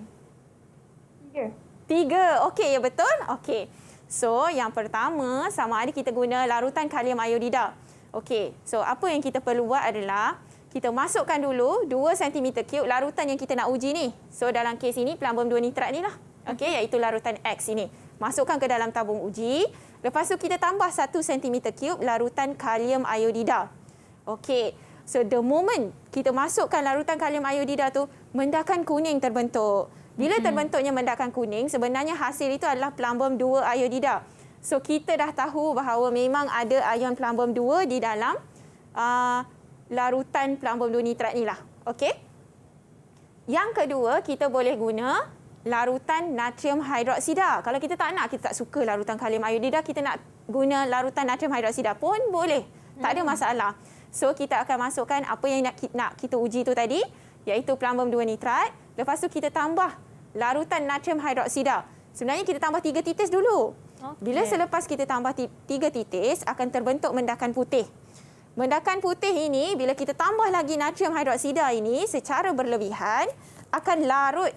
3. Okey, ya betul? Okey. So, yang pertama, sama ada kita guna larutan kalium iodida. Okey, so apa yang kita perlu buat adalah kita masukkan dulu 2 cm3 larutan yang kita nak uji ni. So, dalam kes ini, plumbum 2 nitrat ni lah. Okey, iaitu larutan X ini. Masukkan ke dalam tabung uji. Lepas tu, kita tambah 1 cm3 larutan kalium iodida. Okey, so the moment kita masukkan larutan kalium iodida tu, mendakan kuning terbentuk. Bila terbentuknya mendakan kuning, sebenarnya hasil itu adalah plumbum 2 iodida. So, kita dah tahu bahawa memang ada ion plumbum 2 di dalam larutan plumbum 2 nitrat ni lah. Okey? Yang kedua, kita boleh guna larutan natrium hidroksida. Kalau kita tak nak, kita tak suka larutan kalium iodida, kita nak guna larutan natrium hidroksida pun boleh. Tak ada masalah. So, kita akan masukkan apa yang nak kita uji tu tadi, iaitu plumbum 2 nitrat. Lepas tu, kita tambah larutan natrium hidroksida. Sebenarnya, kita tambah 3 titis dulu. Bila selepas kita tambah 3 titis, akan terbentuk mendakan putih. Mendakan putih ini, bila kita tambah lagi natrium hidroksida ini secara berlebihan, akan larut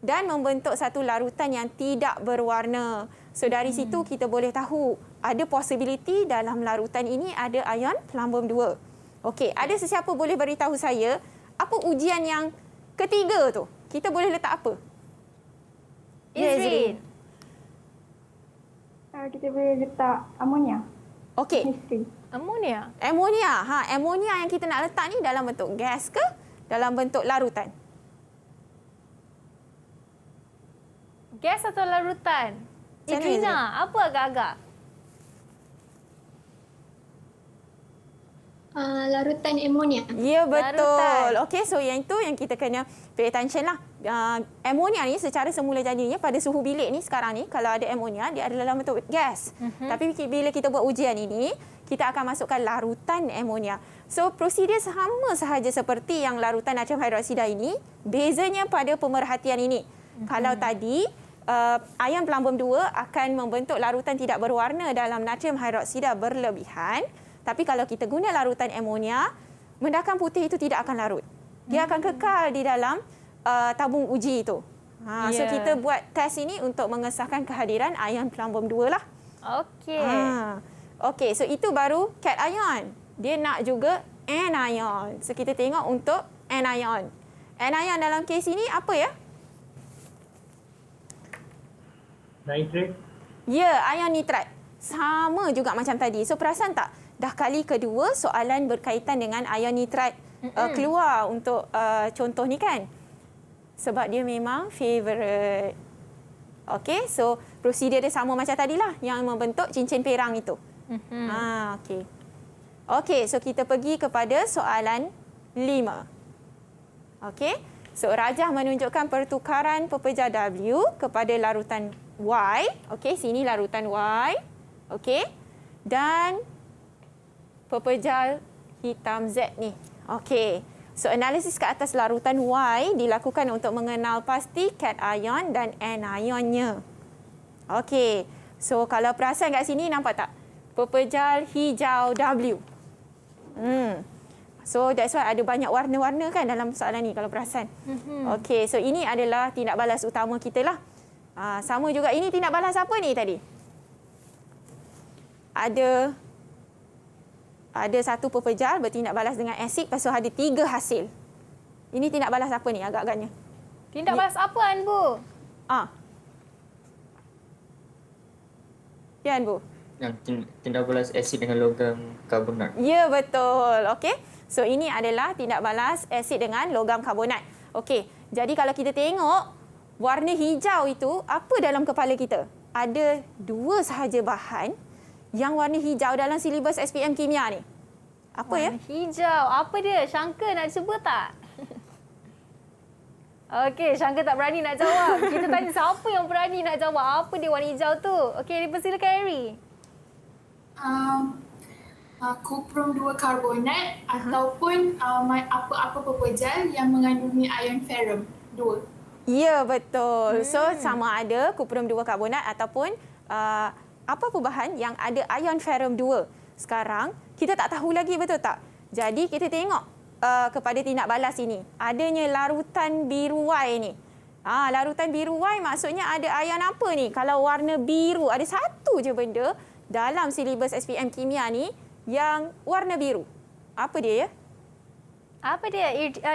dan membentuk satu larutan yang tidak berwarna. So, dari situ kita boleh tahu ada possibility dalam larutan ini ada ion plumbum 2. Okey, ada sesiapa boleh beritahu saya apa ujian yang ketiga tu? Kita boleh letak apa? Izrin. Kita boleh letak amonia. Okey. Chemistry. Amonia. Amonia. Amonia yang kita nak letak ni dalam bentuk gas ke dalam bentuk larutan? Gas atau larutan? Macam mana, Idrina, apa agak-agak? Larutan amonia. Ya, betul. Larutan. Okey, so yang itu yang kita kena pay attention lah. Amonia ni secara semula jadinya pada suhu bilik ni sekarang ni, kalau ada amonia, dia adalah dalam bentuk gas. Tapi bila kita buat ujian ini, kita akan masukkan larutan amonia. So, prosedur sama sahaja seperti yang larutan natrium hidroksida ini, bezanya pada pemerhatian ini. Kalau tadi, ion pelambum 2 akan membentuk larutan tidak berwarna dalam natrium hidroksida berlebihan. Tapi kalau kita guna larutan amonia, mendakan putih itu tidak akan larut. Dia akan kekal di dalam tabung uji itu. So kita buat test ini untuk mengesahkan kehadiran ion pelambum 2 lah. Okey. Okey, so itu baru cation. Dia nak juga anion. So kita tengok untuk anion. Anion dalam kes ini apa ya? Nitrat. Ya, ion nitrat. Sama juga macam tadi. So perasan tak? Dah kali kedua soalan berkaitan dengan ion nitrat keluar untuk contoh ni kan. Sebab dia memang favourite. Okey, so prosedur dia sama macam tadilah yang membentuk cincin perang itu. Okey. Okey, so kita pergi kepada soalan 5. Okey. So rajah menunjukkan pertukaran pepejar W kepada larutan Y. Okey, sini larutan Y. Okey. Dan pepejar hitam Z ni. Okey. So analisis ke atas larutan Y dilakukan untuk mengenal pasti cation dan anionnya. Okey. So kalau perasan kat sini nampak tak? Pepejar hijau W. So that's why ada banyak warna-warna kan dalam soalan ni kalau perasan. Okey, so ini adalah tindak balas utama kita lah. Sama juga ini tindak balas apa ni tadi? Ada satu pepejar bertindak balas dengan asid, lepas tu ada 3 hasil. Ini tindak balas apa ni agak-agaknya? Tindak balas apa, Anbu? Ya, Anbu? Yang tindak balas asid dengan logam karbonat. Ya, betul. Okey. So ini adalah tindak balas asid dengan logam karbonat. Okey. Jadi kalau kita tengok warna hijau itu apa dalam kepala kita? Ada 2 sahaja bahan yang warna hijau dalam silibus SPM Kimia ni. Apa warna hijau. Apa dia? Syangka nak cuba tak? Okey, Syangka tak berani nak jawab. Kita tanya siapa yang berani nak jawab apa dia warna hijau tu. Okey, dipersilakan Harry. Kuprum 2 karbonat ataupun apa-apa pepejar yang mengandungi ion ferrum 2. Ya, betul. So sama ada kuprum 2 karbonat ataupun apa bahan yang ada ion ferrum 2. Sekarang kita tak tahu lagi, betul tak? Jadi kita tengok kepada tindak balas ini. Adanya larutan biru Y ni. Larutan biru Y maksudnya ada ion apa ni? Kalau warna biru, ada satu je benda dalam silibus SPM Kimia ni yang warna biru. Apa dia ya? Apa dia?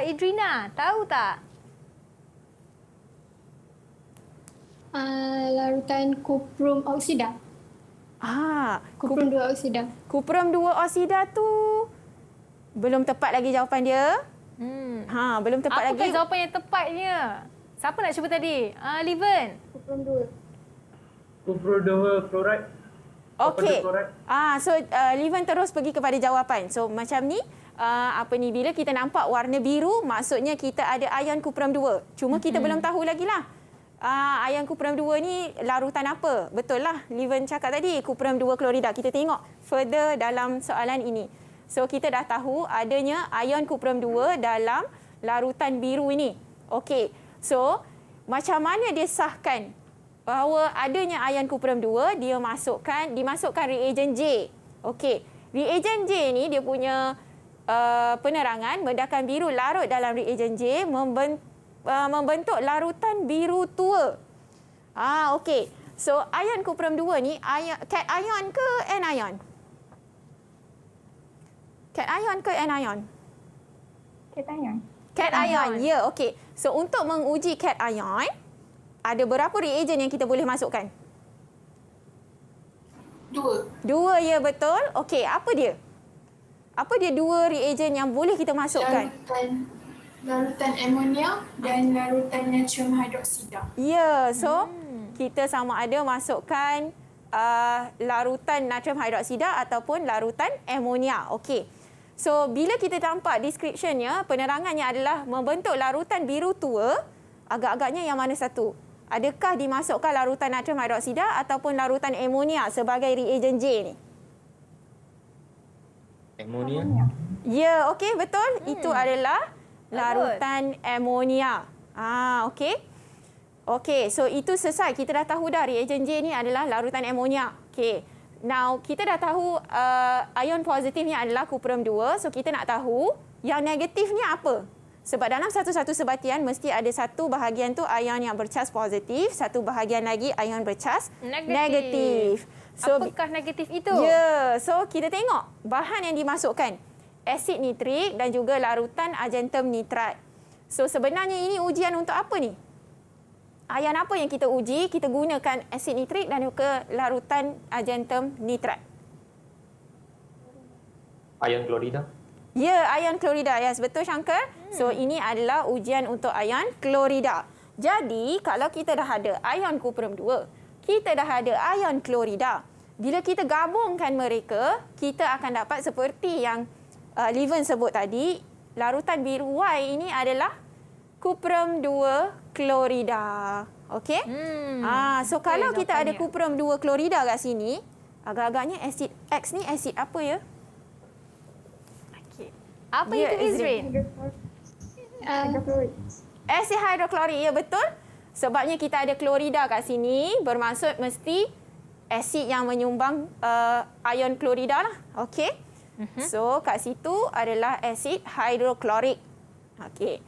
Idrina, tahu tak? Larutan kuprum oksida. Kuprum 2 oksida. Kuprum 2 oksida tu belum tepat lagi jawapan dia. Belum tepat lagi. Apakah jawapan yang tepatnya? Siapa nak cuba tadi? Liven. Kuprum 2. Kuprum 2 klorat. Okey. So Liven terus pergi kepada jawapan. So macam ni, bila kita nampak warna biru, maksudnya kita ada ion kuprum 2. Cuma kita belum tahu lagi lah. Ion kuprum 2 ni larutan apa? Betul lah, Liven cakap tadi, kuprum 2 klorida. Kita tengok further dalam soalan ini. So kita dah tahu adanya ion kuprum 2 dalam larutan biru ini. Okey. So macam mana dia sahkan bahawa adanya ion kuprum 2, dimasukkan reagen J. Okey. Reagen J ni dia punya penerangan mendakan biru larut dalam reagen J membentuk larutan biru tua. Okey. So ion kuprum 2 ni cation ke anion? Cation ke anion? Cation. Cation. Ya, okey. So untuk menguji cation, ada berapa reagen yang kita boleh masukkan? Dua, ya betul. Okey, apa dia? Apa dia dua reagen yang boleh kita masukkan? Larutan amonia dan larutan natrium hidroksida. Ya, so kita sama ada masukkan larutan natrium hidroksida ataupun larutan amonia. Okey. So, bila kita nampak description-nya, penerangannya adalah membentuk larutan biru tua, agak-agaknya yang mana satu? Adakah dimasukkan larutan natrium hidroksida ataupun larutan amonia sebagai reagen J ni? Amonia. Ya, okey, betul. Itu adalah larutan amonia. Okey. Okey, so itu selesai. Kita dah tahu dah reagen J ni adalah larutan amonia. Okey. Now, kita dah tahu ion positifnya adalah kuprum 2. So, kita nak tahu yang negatifnya apa? Sebab dalam satu-satu sebatian mesti ada satu bahagian tu ion yang bercas positif, satu bahagian lagi ion bercas negatif. So, apakah negatif itu? Ya, so kita tengok bahan yang dimasukkan. Asid nitrik dan juga larutan argentum nitrat. So, sebenarnya ini ujian untuk apa ni? Ion apa yang kita uji? Kita gunakan asid nitrik dan juga larutan argentum nitrat. Ion klorida. Ya, ion klorida. Yes, betul Shankar. So, ini adalah ujian untuk ion klorida. Jadi, kalau kita dah ada ion kuprum 2, kita dah ada ion klorida. Bila kita gabungkan mereka, kita akan dapat seperti yang Liven sebut tadi, larutan biru Y ini adalah kuprum 2 klorida. Okey? So kalau kita ada kuprum 2 klorida kat sini, agak-agagnya asid X ni asid apa ya? Okey. Apa itu Izrin? Asid hidroklorik, ya betul. Sebabnya kita ada klorida kat sini, bermaksud mesti asid yang menyumbang ion klorida lah. Okey? So kat situ adalah asid hidroklorik. Okey.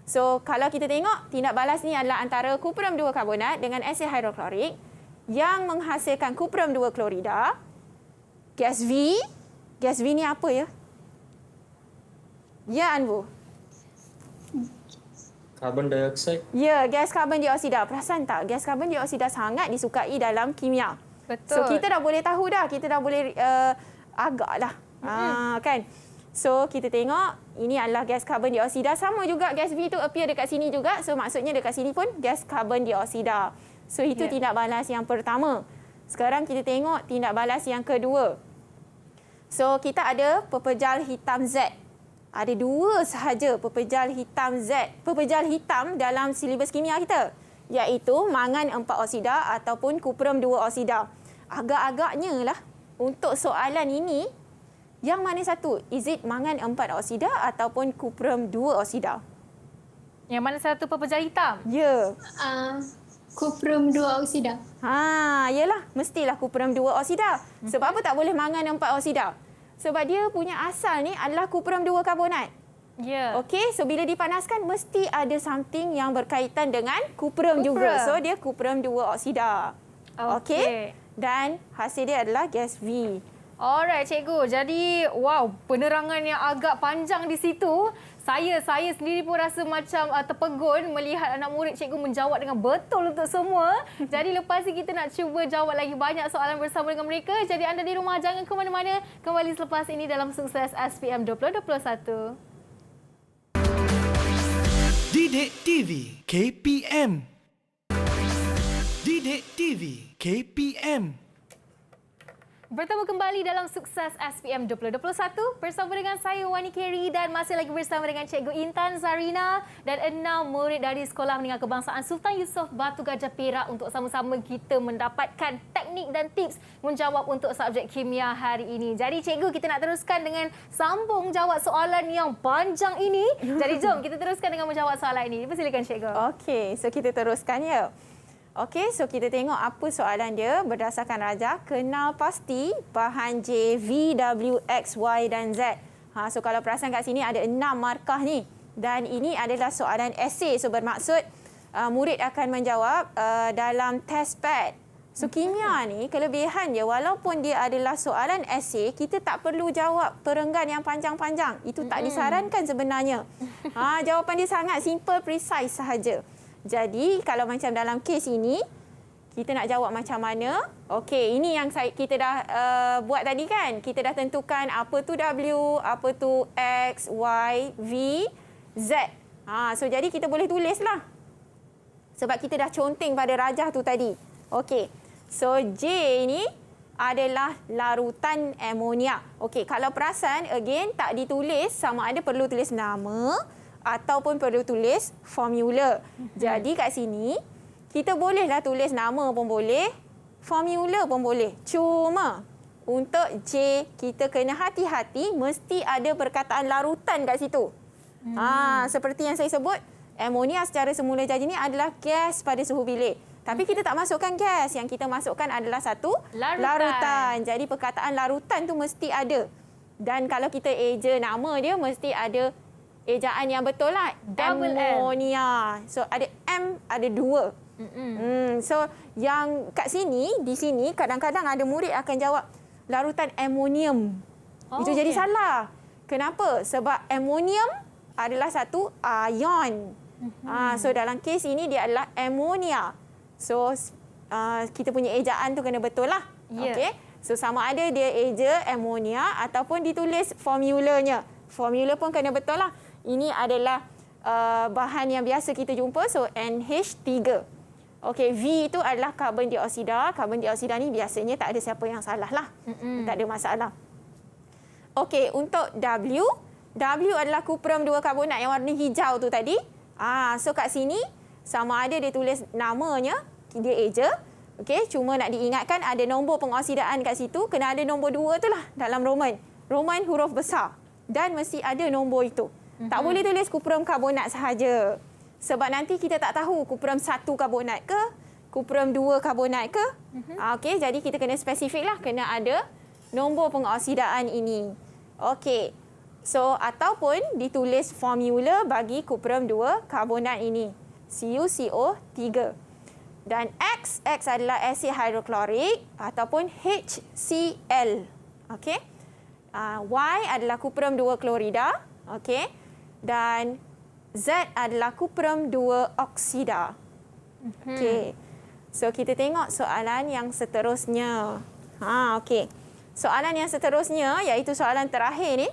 So, kalau kita tengok, tindak balas ni adalah antara kuprum 2 karbonat dengan asid hidroklorik yang menghasilkan kuprum 2 klorida. Gas V. Gas V ni apa ya? Ya, Anbu? Karbon dioksida. Ya, gas karbon dioksida. Perasan tak? Gas karbon dioksida sangat disukai dalam kimia. Betul. So, kita dah boleh tahu dah. Kita dah boleh agak lah. Kan? So, kita tengok ini adalah gas karbon dioksida. Sama juga gas V itu appear dekat sini juga. So, maksudnya dekat sini pun gas karbon dioksida. So, itu tindak balas yang pertama. Sekarang kita tengok tindak balas yang kedua. So, kita ada pepejal hitam Z. Ada dua sahaja pepejal hitam Z. Pepejal hitam dalam silibus kimia kita. Iaitu mangan 4 oksida ataupun kuprum 2 oksida. Agak-agaknya lah untuk soalan ini, yang mana satu? Is it mangan 4 oksida ataupun kuprum 2 oksida? Yang mana satu pepejal hitam? Ya. Kuprum 2 oksida. Yalah. Mestilah kuprum 2 oksida. Sebab apa tak boleh mangan 4 oksida? Sebab dia punya asal ni adalah kuprum 2 karbonat. Ya. Okey, so bila dipanaskan mesti ada something yang berkaitan dengan kuprum juga. So dia kuprum 2 oksida. Okey. Dan hasil dia adalah gas V. Alright, cikgu. Jadi, wow, penerangan yang agak panjang di situ. Saya sendiri pun rasa macam terpegun melihat anak murid cikgu menjawab dengan betul untuk semua. Jadi, lepas ni kita nak cuba jawab lagi banyak soalan bersama dengan mereka. Jadi, anda di rumah jangan ke mana-mana. Kembali selepas ini dalam Sukses SPM 2021. Didik TV KPM. Didik TV KPM. Bertemu kembali dalam Sukses SPM 2021 bersama dengan saya Wani Kerry dan masih lagi bersama dengan Cikgu Intan Zarina dan 6 murid dari Sekolah Menengah Kebangsaan Sultan Yusof Batu Gajah Perak untuk sama-sama kita mendapatkan teknik dan tips menjawab untuk subjek kimia hari ini. Jadi Cikgu, kita nak teruskan dengan sambung jawab soalan yang panjang ini. Jadi jom kita teruskan dengan menjawab soalan ini. Persilakan Cikgu. Okey, so kita teruskan ya. Okey, so kita tengok apa soalan dia berdasarkan rajah. Kenal pasti bahan J, V, W, X, Y dan Z. So kalau perasan kat sini ada 6 markah ni. Dan ini adalah soalan esei. So bermaksud murid akan menjawab dalam test pad. So kimia ni kelebihan dia, walaupun dia adalah soalan esei, kita tak perlu jawab perenggan yang panjang-panjang. Itu tak disarankan sebenarnya. Jawapan dia sangat simple, precise sahaja. Jadi, kalau macam dalam kes ini, Kita nak jawab macam mana? Okey, ini yang kita dah buat tadi kan. Kita dah tentukan apa tu W, apa tu X, Y, V, Z. So jadi kita boleh tulislah. Sebab kita dah conteng pada rajah tu tadi. Okey. So J ini adalah larutan amonia. Okey, kalau perasan again tak ditulis, sama ada perlu tulis nama ataupun perlu tulis formula. Jadi kat sini kita bolehlah tulis nama pun boleh, formula pun boleh. Cuma untuk J kita kena hati-hati, mesti ada perkataan larutan kat situ. Seperti yang saya sebut, amonia secara semula jadi ni adalah gas pada suhu bilik. Tapi kita tak masukkan gas, yang kita masukkan adalah satu larutan. Jadi perkataan larutan tu mesti ada. Dan kalau kita eja nama dia, mesti ada ejaan yang betul lah. Amonia. So ada M, ada 2. So yang kat sini, di sini kadang-kadang ada murid akan jawab larutan amonium. Itu jadi salah. Kenapa? Sebab amonium adalah satu ion. So dalam kes ini dia adalah amonia. So kita punya ejaan tu kena betul lah. Okay? So sama ada dia eja amonia ataupun ditulis formulanya. Formula pun kena betul lah. Ini adalah bahan yang biasa kita jumpa. So NH3. Okey, V itu adalah karbon dioksida. Karbon dioksida ni biasanya tak ada siapa yang salah lah. Tak ada masalah. Okey, untuk W. W adalah kuprum 2 karbonat yang warna hijau tu tadi. So kat sini sama ada dia tulis namanya, dia eja. Okey, cuma nak diingatkan ada nombor pengoksidaan kat situ. Kena ada nombor 2 tu lah dalam Roman. Roman huruf besar. Dan mesti ada nombor itu. Tak boleh tulis kuprum karbonat sahaja. Sebab nanti kita tak tahu kuprum 1 karbonat ke, kuprum 2 karbonat ke. Okey, jadi kita kena spesifik lah. Kena ada nombor pengoksidaan ini. Okey. So, ataupun ditulis formula bagi kuprum 2 karbonat ini. CuCO3. Dan X adalah asid hidroklorik ataupun HCl. Okey. Y adalah kuprum 2 klorida. Okey. Dan Z adalah kuprum 2 oksida. Okey. So kita tengok soalan yang seterusnya. Okey. Soalan yang seterusnya iaitu soalan terakhir ni.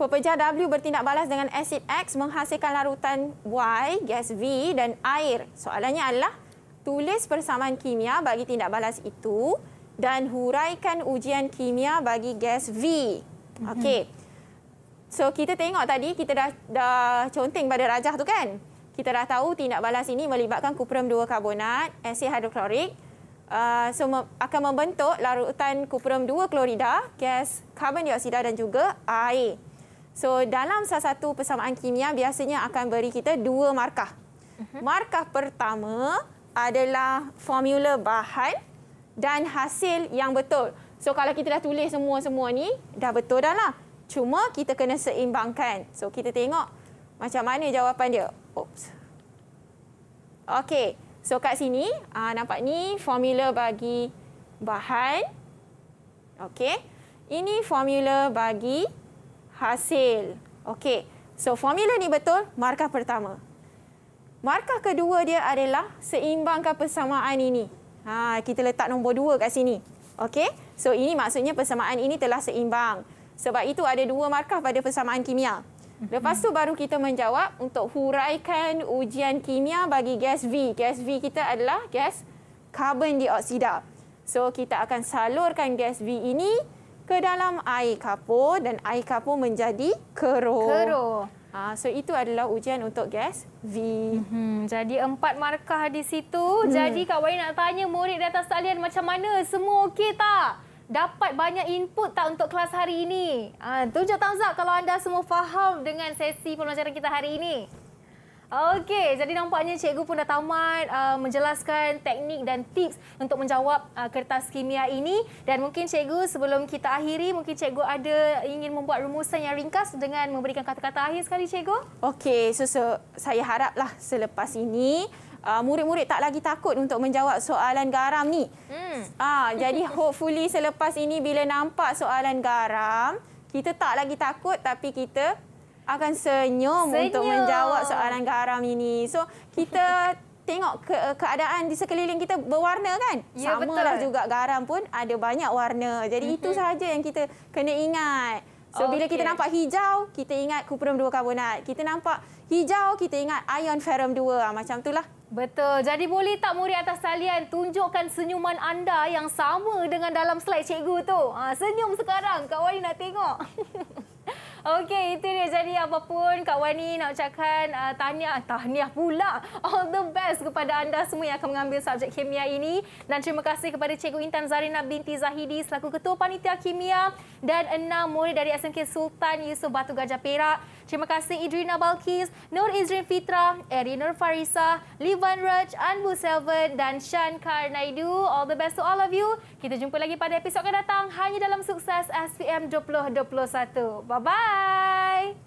Pepejah W bertindak balas dengan asid X menghasilkan larutan Y, gas V dan air. Soalannya adalah tulis persamaan kimia bagi tindak balas itu dan huraikan ujian kimia bagi gas V. Okey. So, kita tengok tadi, kita dah conteng pada rajah tu kan. Kita dah tahu tindak balas ini melibatkan kuprum 2 karbonat, asid hidroklorik. Akan membentuk larutan kuprum 2 klorida, gas karbon dioksida dan juga air. So, dalam salah satu persamaan kimia biasanya akan beri kita 2 markah. Markah pertama adalah formula bahan dan hasil yang betul. So, kalau kita dah tulis semua-semua ni, dah betul dah lah. Cuma kita kena seimbangkan. So, kita tengok macam mana jawapan dia. Okey. So, kat sini, nampak ni formula bagi bahan. Okey. Ini formula bagi hasil. Okey. So, formula ni betul, markah pertama. Markah kedua dia adalah seimbangkan persamaan ini. Kita letak nombor 2 kat sini. Okey. So, ini maksudnya persamaan ini telah seimbang. Sebab itu ada 2 markah pada persamaan kimia. Lepas tu baru kita menjawab untuk huraikan ujian kimia bagi gas V. Gas V kita adalah gas karbon dioksida. So kita akan salurkan gas V ini ke dalam air kapur dan air kapur menjadi keruh. So itu adalah ujian untuk gas V. Jadi 4 markah di situ. Jadi Kak Wai nak tanya murid di atas talian macam mana? Semua okey tak? Dapat banyak input tak untuk kelas hari ini? Tunjuk thumbs up kalau anda semua faham dengan sesi pembelajaran kita hari ini. Okey, jadi nampaknya cikgu pun dah tamat menjelaskan teknik dan tips untuk menjawab kertas kimia ini. Dan mungkin cikgu sebelum kita akhiri, mungkin cikgu ada ingin membuat rumusan yang ringkas dengan memberikan kata-kata akhir sekali cikgu? Okey, so saya haraplah selepas ini murid-murid tak lagi takut untuk menjawab soalan garam ni. Jadi hopefully selepas ini bila nampak soalan garam, kita tak lagi takut tapi kita akan senyum untuk menjawab soalan garam ini. So kita tengok keadaan di sekeliling kita berwarna kan? Ya, Samalah betul. juga garam pun ada banyak warna. Jadi itu sahaja yang kita kena ingat. So bila kita nampak hijau, kita ingat kuprum 2 karbonat. Kita nampak hijau, kita ingat ion ferrum 2. Macam itulah. Betul. Jadi boleh tak murid atas talian tunjukkan senyuman anda yang sama dengan dalam slide cikgu tu? Senyum sekarang. Kak Wani nak tengok. Okey, itu dia. Jadi apapun Kak Wani nak ucapkan tahniah pula. All the best kepada anda semua yang akan mengambil subjek kimia ini. Dan terima kasih kepada Cikgu Intan Zarina binti Zahidi selaku Ketua Panitia Kimia dan 6 murid dari SMK Sultan Yusof Batu Gajah Perak. Terima kasih Idrina Balkis, Nur Izrin Fitra, Eri Nur Farisa, Livan Raj, Anbu Selvan dan Shankar Naidu. All the best to all of you. Kita jumpa lagi pada episod akan datang hanya dalam Sukses SPM 2021. Bye-bye.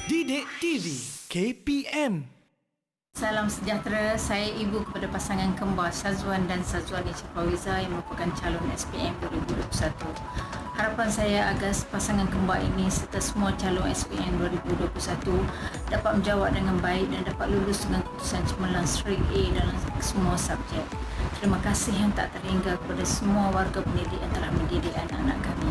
Didik TV KPM. Salam sejahtera, saya ibu kepada pasangan kembar Syazwan dan Syazwani Syafawiza yang merupakan calon SPM 2021. Harapan saya agar pasangan kembar ini serta semua calon SPM 2021 dapat menjawab dengan baik dan dapat lulus dengan keputusan cemerlang straight A dalam semua subjek. Terima kasih yang tak terhingga kepada semua warga pendidik yang telah mendidik anak-anak kami.